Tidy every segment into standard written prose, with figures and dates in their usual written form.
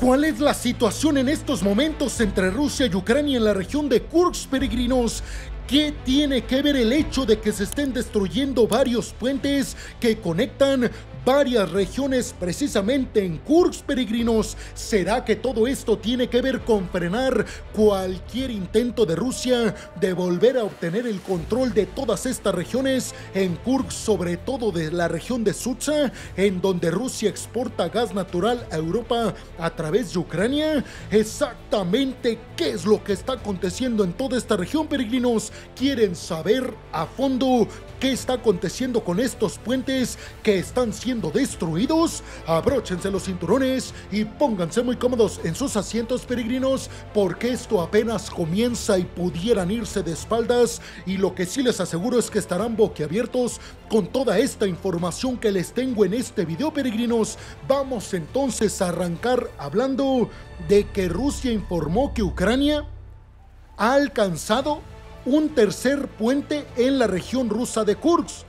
¿Cuál es la situación en estos momentos entre Rusia y Ucrania en la región de Kursk, peregrinos? ¿Qué tiene que ver el hecho de que se estén destruyendo varios puentes que conectan varias regiones precisamente en Kursk, peregrinos? ¿Será que todo esto tiene que ver con frenar cualquier intento de Rusia de volver a obtener el control de todas estas regiones en Kursk, sobre todo de la región de Sucha, en donde Rusia exporta gas natural a Europa a través de Ucrania? Exactamente qué es lo que está aconteciendo en toda esta región, peregrinos. ¿Quieren saber a fondo qué está aconteciendo con estos puentes que están siendo destruidos? Abróchense los cinturones y pónganse muy cómodos en sus asientos, peregrinos, porque esto apenas comienza y pudieran irse de espaldas, y lo que sí les aseguro es que estarán boquiabiertos con toda esta información que les tengo en este video, peregrinos. Vamos entonces a arrancar hablando de que Rusia informó que Ucrania ha alcanzado un tercer puente en la región rusa de Kursk.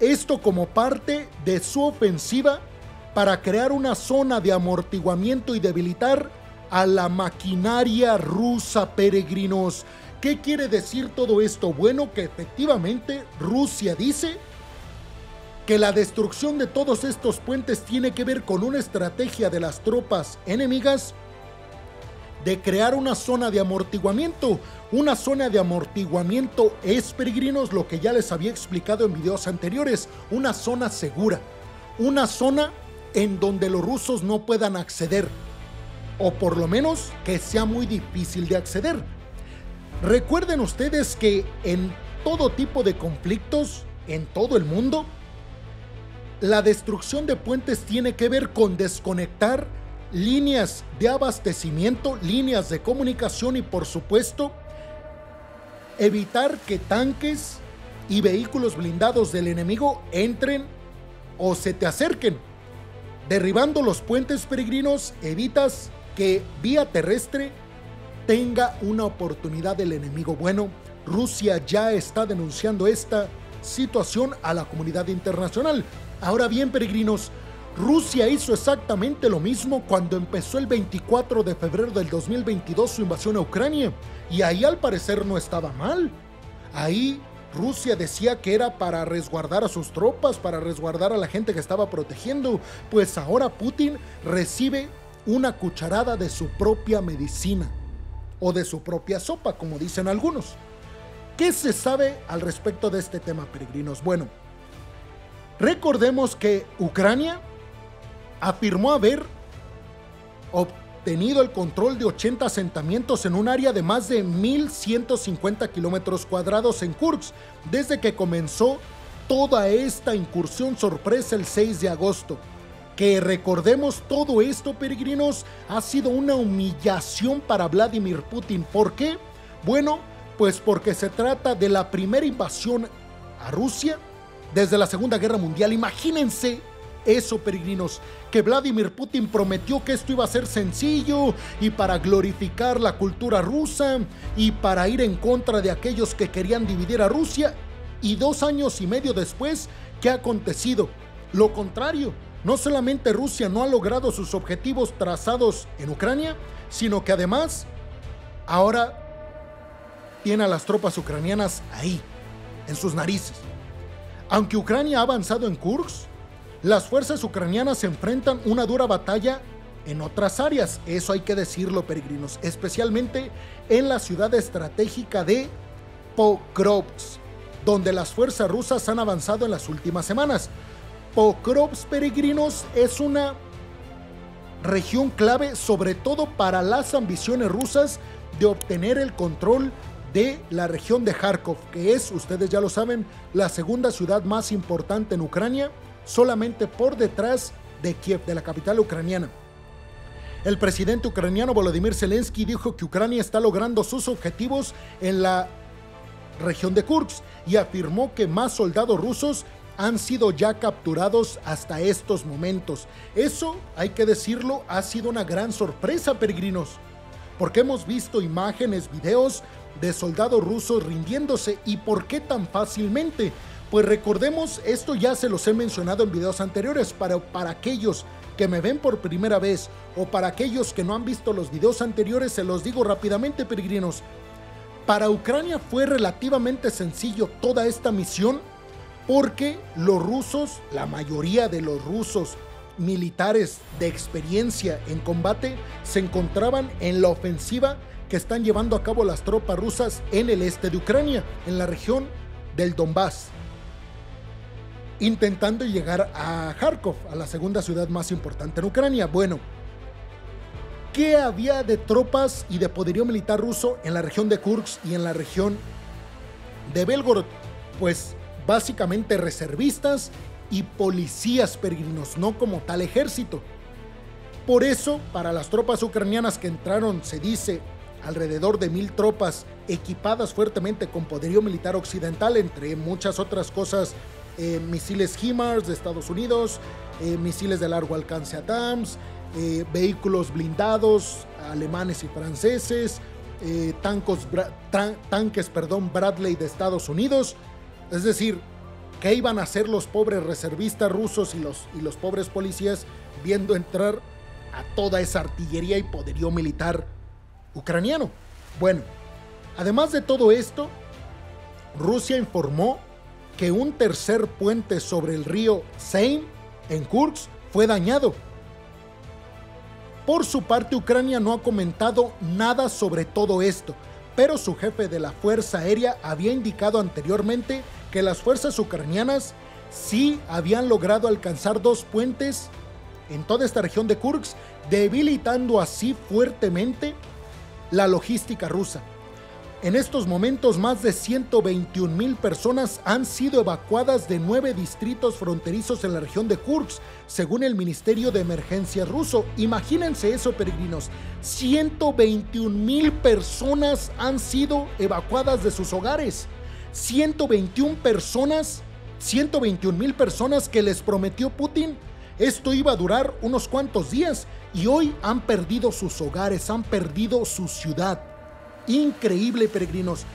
Esto como parte de su ofensiva para crear una zona de amortiguamiento y debilitar a la maquinaria rusa, peregrinos. ¿Qué quiere decir todo esto? Bueno, que efectivamente Rusia dice que la destrucción de todos estos puentes tiene que ver con una estrategia de las tropas enemigas de crear una zona de amortiguamiento. Una zona de amortiguamiento es, peregrinos, lo que ya les había explicado en videos anteriores, una zona segura, una zona en donde los rusos no puedan acceder, o por lo menos que sea muy difícil de acceder. Recuerden ustedes que en todo tipo de conflictos, en todo el mundo, la destrucción de puentes tiene que ver con desconectar líneas de abastecimiento, líneas de comunicación y, por supuesto, evitar que tanques y vehículos blindados del enemigo entren o se te acerquen. Derribando los puentes, peregrinos, evitas que vía terrestre tenga una oportunidad del enemigo. Bueno, Rusia ya está denunciando esta situación a la comunidad internacional. Ahora bien, peregrinos, Rusia hizo exactamente lo mismo cuando empezó el 24 de febrero del 2022 su invasión a Ucrania, y ahí al parecer no estaba mal. Ahí Rusia decía que era para resguardar a sus tropas, para resguardar a la gente que estaba protegiendo. Pues ahora Putin recibe una cucharada de su propia medicina, o de su propia sopa, como dicen algunos. ¿Qué se sabe al respecto de este tema, peregrinos? Bueno, recordemos que Ucrania afirmó haber obtenido el control de 80 asentamientos en un área de más de 1.150 kilómetros cuadrados en Kursk, desde que comenzó toda esta incursión sorpresa el 6 de agosto. Que recordemos, todo esto, peregrinos, ha sido una humillación para Vladimir Putin. ¿Por qué? Bueno, pues porque se trata de la primera invasión a Rusia desde la Segunda Guerra Mundial. Imagínense eso, peregrinos, que Vladimir Putin prometió que esto iba a ser sencillo y para glorificar la cultura rusa y para ir en contra de aquellos que querían dividir a Rusia. Y 2 años y medio después, ¿qué ha acontecido? Lo contrario. No solamente Rusia no ha logrado sus objetivos trazados en Ucrania, sino que además ahora tiene a las tropas ucranianas ahí, en sus narices. Aunque Ucrania ha avanzado en Kursk, las fuerzas ucranianas se enfrentan una dura batalla en otras áreas, eso hay que decirlo, peregrinos, especialmente en la ciudad estratégica de Pokrovsk, donde las fuerzas rusas han avanzado en las últimas semanas. Pokrovsk, peregrinos, es una región clave, sobre todo para las ambiciones rusas de obtener el control de la región de Kharkov, que es, ustedes ya lo saben, la segunda ciudad más importante en Ucrania, solamente por detrás de Kiev, de la capital ucraniana. El presidente ucraniano Volodymyr Zelensky dijo que Ucrania está logrando sus objetivos en la región de Kursk y afirmó que más soldados rusos han sido ya capturados hasta estos momentos. Eso, hay que decirlo, ha sido una gran sorpresa, peregrinos, porque hemos visto imágenes, videos de soldados rusos rindiéndose. ¿Y por qué tan fácilmente? Pues recordemos, esto ya se los he mencionado en videos anteriores, para aquellos que me ven por primera vez o para aquellos que no han visto los videos anteriores, se los digo rápidamente, peregrinos. Para Ucrania fue relativamente sencillo toda esta misión porque los rusos, la mayoría de los rusos militares de experiencia en combate, se encontraban en la ofensiva que están llevando a cabo las tropas rusas en el este de Ucrania, en la región del Donbass, intentando llegar a Kharkov, a la segunda ciudad más importante en Ucrania. Bueno, ¿qué había de tropas y de poderío militar ruso en la región de Kursk y en la región de Belgorod? Pues básicamente reservistas y policías, peregrinos, no como tal ejército. Por eso, para las tropas ucranianas que entraron, se dice, alrededor de 1000 tropas equipadas fuertemente con poderío militar occidental, entre muchas otras cosas, misiles HIMARS de Estados Unidos, misiles de largo alcance ATACMS, vehículos blindados alemanes y franceses, tanques Bradley de Estados Unidos. Es decir, ¿qué iban a hacer los pobres reservistas rusos y los pobres policías viendo entrar a toda esa artillería y poderío militar ucraniano? Bueno, además de todo esto, Rusia informó que un tercer puente sobre el río Seine en Kursk fue dañado. Por su parte, Ucrania no ha comentado nada sobre todo esto, pero su jefe de la Fuerza Aérea había indicado anteriormente que las fuerzas ucranianas sí habían logrado alcanzar 2 puentes en toda esta región de Kursk, debilitando así fuertemente la logística rusa. En estos momentos, más de 121,000 personas han sido evacuadas de 9 distritos fronterizos en la región de Kursk, según el Ministerio de Emergencias ruso. Imagínense eso, peregrinos. 121,000 personas han sido evacuadas de sus hogares. 121,000 personas que les prometió Putin. Esto iba a durar unos cuantos días y hoy han perdido sus hogares, han perdido su ciudad. Increíble, peregrinos.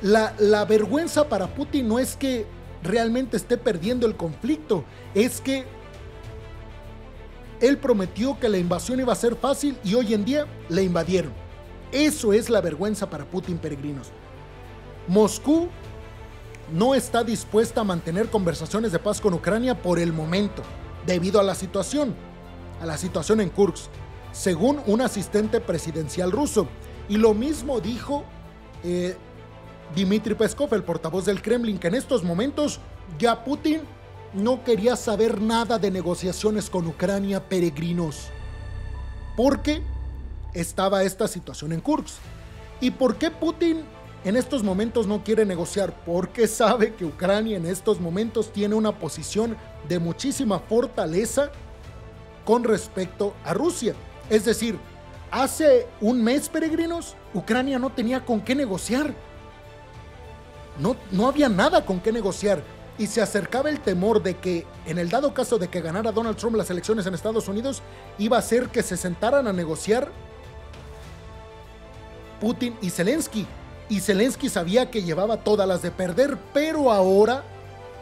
La vergüenza para Putin no es que realmente esté perdiendo el conflicto, es que él prometió que la invasión iba a ser fácil y hoy en día le invadieron. Eso es la vergüenza para Putin, peregrinos. Moscú no está dispuesta a mantener conversaciones de paz con Ucrania por el momento, debido a la situación en Kursk, según un asistente presidencial ruso. Y lo mismo dijo Dmitry Peskov, el portavoz del Kremlin, que en estos momentos ya Putin no quería saber nada de negociaciones con Ucrania, peregrinos, porque estaba esta situación en Kursk. ¿Y por qué Putin en estos momentos no quiere negociar? Porque sabe que Ucrania en estos momentos tiene una posición de muchísima fortaleza con respecto a Rusia. Es decir, hace un mes, peregrinos, Ucrania no tenía con qué negociar. No había nada con qué negociar. Y se acercaba el temor de que, en el dado caso de que ganara Donald Trump las elecciones en Estados Unidos, iba a ser que se sentaran a negociar Putin y Zelensky. Y Zelensky sabía que llevaba todas las de perder, pero ahora,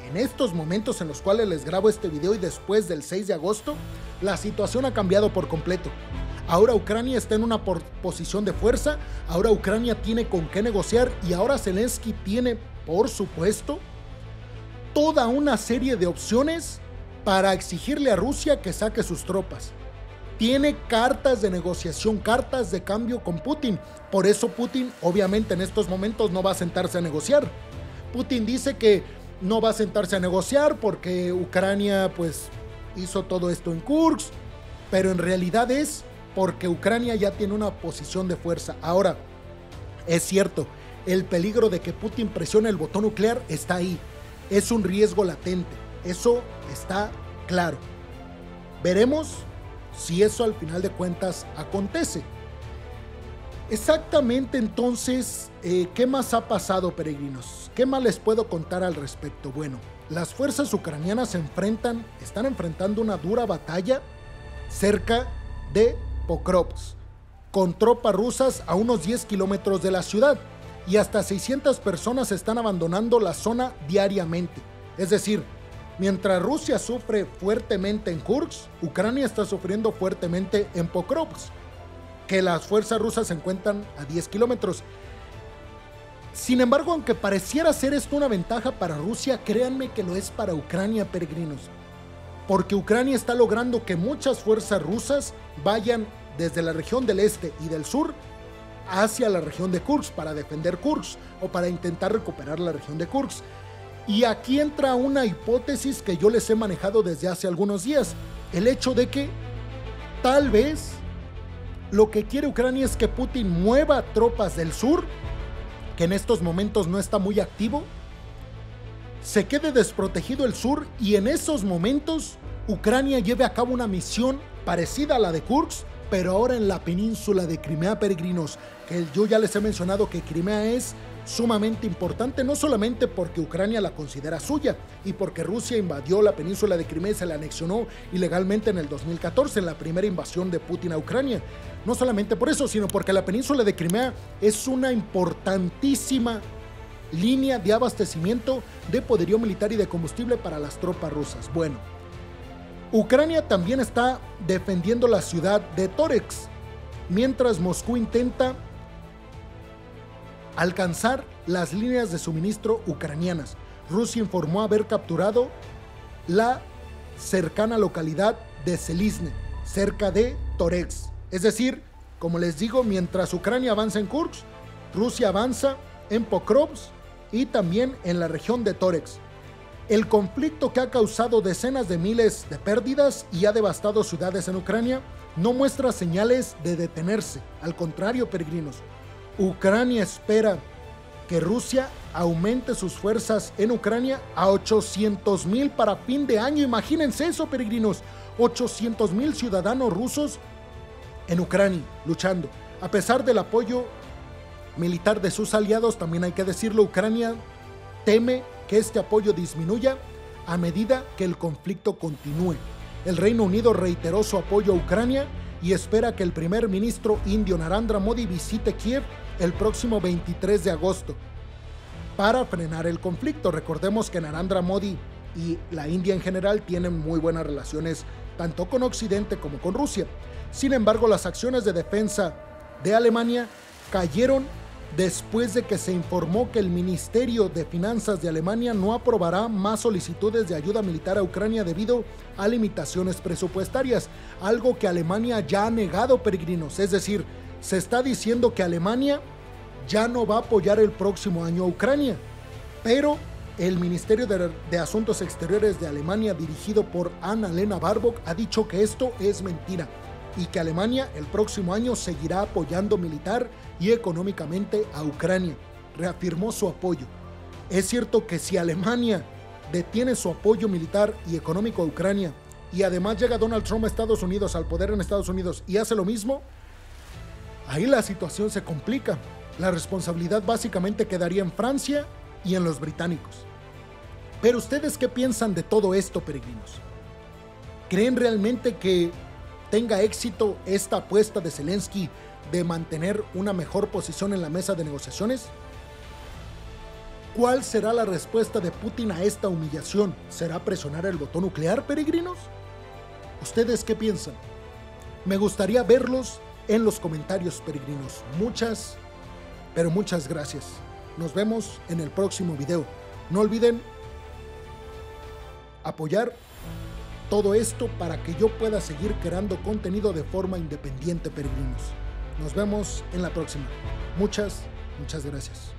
en estos momentos en los cuales les grabo este video y después del 6 de agosto, la situación ha cambiado por completo. Ahora Ucrania está en una posición de fuerza, ahora Ucrania tiene con qué negociar y ahora Zelensky tiene, por supuesto, toda una serie de opciones para exigirle a Rusia que saque sus tropas. Tiene cartas de negociación, cartas de cambio con Putin. Por eso Putin, obviamente, en estos momentos no va a sentarse a negociar. Putin dice que no va a sentarse a negociar porque Ucrania, pues, hizo todo esto en Kursk, pero en realidad es porque Ucrania ya tiene una posición de fuerza. Ahora, es cierto, el peligro de que Putin presione el botón nuclear está ahí. Es un riesgo latente, eso está claro. Veremos si eso al final de cuentas acontece. Exactamente, entonces, ¿qué más ha pasado, peregrinos? ¿Qué más les puedo contar al respecto? Bueno, las fuerzas ucranianas están enfrentando una dura batalla cerca de Pokrovsk, con tropas rusas a unos 10 kilómetros de la ciudad, y hasta 600 personas están abandonando la zona diariamente. Es decir, Mientras Rusia sufre fuertemente en Kursk, Ucrania está sufriendo fuertemente en Pokrovsk, que las fuerzas rusas se encuentran a 10 kilómetros. Sin embargo, aunque pareciera ser esto una ventaja para Rusia, créanme que lo es para Ucrania, peregrinos. Porque Ucrania está logrando que muchas fuerzas rusas vayan desde la región del este y del sur hacia la región de Kursk para defender Kursk o para intentar recuperar la región de Kursk. Y aquí entra una hipótesis que yo les he manejado desde hace algunos días. El hecho de que tal vez lo que quiere Ucrania es que Putin mueva tropas del sur, que en estos momentos no está muy activo, se quede desprotegido el sur y en esos momentos Ucrania lleve a cabo una misión parecida a la de Kursk, pero ahora en la península de Crimea, peregrinos, que yo ya les he mencionado que Crimea es sumamente importante, no solamente porque Ucrania la considera suya y porque Rusia invadió la península de Crimea y se la anexionó ilegalmente en el 2014, en la primera invasión de Putin a Ucrania. No solamente por eso, sino porque la península de Crimea es una importantísima línea de abastecimiento de poderío militar y de combustible para las tropas rusas. Bueno, Ucrania también está defendiendo la ciudad de Toretsk, mientras Moscú intenta alcanzar las líneas de suministro ucranianas. Rusia informó haber capturado la cercana localidad de Selizne, cerca de Toretsk. Es decir, como les digo, mientras Ucrania avanza en Kursk, Rusia avanza en Pokrovsk y también en la región de Toretsk. El conflicto que ha causado decenas de miles de pérdidas y ha devastado ciudades en Ucrania no muestra señales de detenerse. Al contrario, peregrinos, Ucrania espera que Rusia aumente sus fuerzas en Ucrania a 800,000 para fin de año. Imagínense eso, peregrinos, 800,000 ciudadanos rusos en Ucrania luchando. A pesar del apoyo militar de sus aliados, también hay que decirlo, Ucrania teme que este apoyo disminuya a medida que el conflicto continúe. El Reino Unido reiteró su apoyo a Ucrania y espera que el primer ministro indio Narendra Modi visite Kiev el próximo 23 de agosto para frenar el conflicto. Recordemos que Narendra Modi y la India en general tienen muy buenas relaciones tanto con Occidente como con Rusia. Sin embargo, las acciones de defensa de Alemania cayeron después de que se informó que el Ministerio de Finanzas de Alemania no aprobará más solicitudes de ayuda militar a Ucrania debido a limitaciones presupuestarias, algo que Alemania ya ha negado, peregrinos. Es decir, se está diciendo que Alemania ya no va a apoyar el próximo año a Ucrania, pero el Ministerio de Asuntos Exteriores de Alemania, dirigido por Annalena Baerbock, ha dicho que esto es mentira y que Alemania el próximo año seguirá apoyando militar y económicamente a Ucrania. Reafirmó su apoyo. Es cierto que si Alemania detiene su apoyo militar y económico a Ucrania y además llega Donald Trump a Estados Unidos, al poder en Estados Unidos, y hace lo mismo, ahí la situación se complica. La responsabilidad básicamente quedaría en Francia y en los británicos. Pero ¿ustedes qué piensan de todo esto, peregrinos? ¿Creen realmente que tenga éxito esta apuesta de Zelensky de mantener una mejor posición en la mesa de negociaciones? ¿Cuál será la respuesta de Putin a esta humillación? ¿Será presionar el botón nuclear, peregrinos? ¿Ustedes qué piensan? Me gustaría verlos en los comentarios, peregrinos. Muchas, pero muchas gracias. Nos vemos en el próximo video. No olviden apoyar todo esto para que yo pueda seguir creando contenido de forma independiente, peregrinos. Nos vemos en la próxima. Muchas gracias.